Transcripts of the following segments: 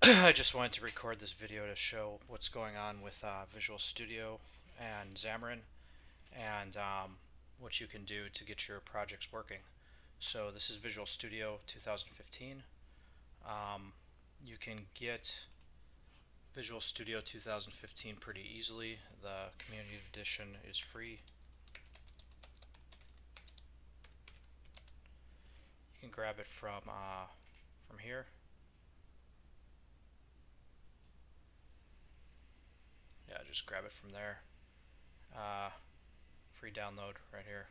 I just wanted to record this video to show what's going on with Visual Studio and Xamarin and what you can do to get your projects working. So this is Visual Studio 2015. You can get Visual Studio 2015 pretty easily. The Community Edition is free. You can grab it from here. Yeah, just grab it from there. Free download right here.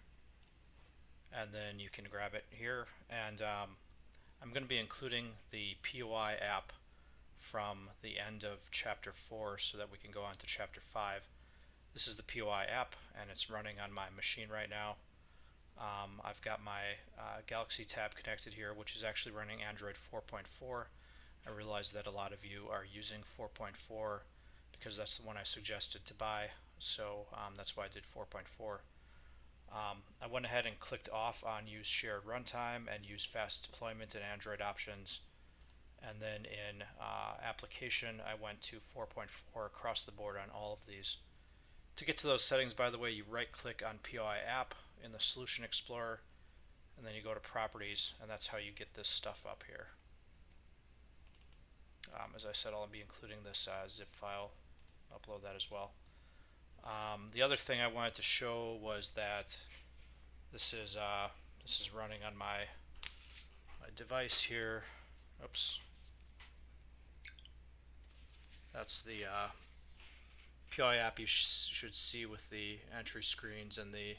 And then you can grab it here. And I'm going to be including the POI app from the end of chapter 4 so that we can go on to chapter 5. This is the POI app and it's running on my machine right now. I've got my Galaxy tab connected here, which is actually running Android 4.4. I realize that a lot of you are using 4.4 because that's the one I suggested to buy, so that's why I did 4.4. I went ahead and clicked off on use shared runtime and use fast deployment and Android options, and then in application I went to 4.4 across the board on all of these. To get to those settings, by the way, you right click on POI app in the Solution Explorer and then you go to properties, and that's how you get this stuff up here. As I said, I'll be including this zip file, upload that as well. The other thing I wanted to show was that this is running on my device here. Oops. That's the POI app you should see with the entry screens and the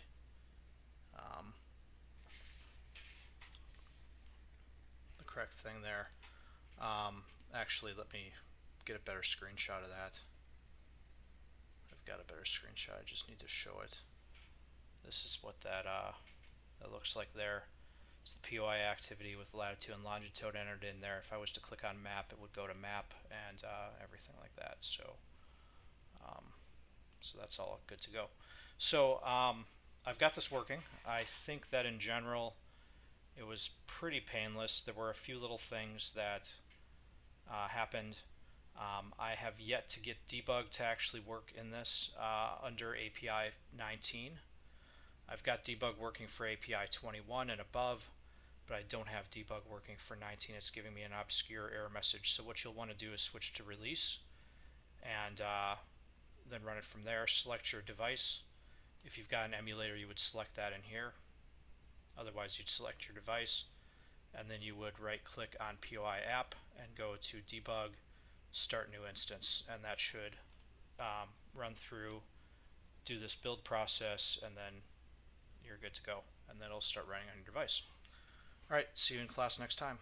correct thing there. Actually, let me get a better screenshot of that. I've got a better screenshot, I just need to show it. This is what that looks like there. It's the POI activity with latitude and longitude entered in there. If I was to click on map, it would go to map and everything like that. So that's all good to go. So I've got this working. I think that in general it was pretty painless. There were a few little things that happened. I have yet to get debug to actually work in this under API 19. I've got debug working for API 21 and above, but I don't have debug working for 19. It's giving me an obscure error message. So what you'll want to do is switch to release and then run it from there. Select your device. If you've got an emulator, you would select that in here. Otherwise, you'd select your device, and then you would right click on POI app and go to debug, start new instance, and that should run through, do this build process, and then you're good to go, and then it'll start running on your device. Alright, see you in class next time.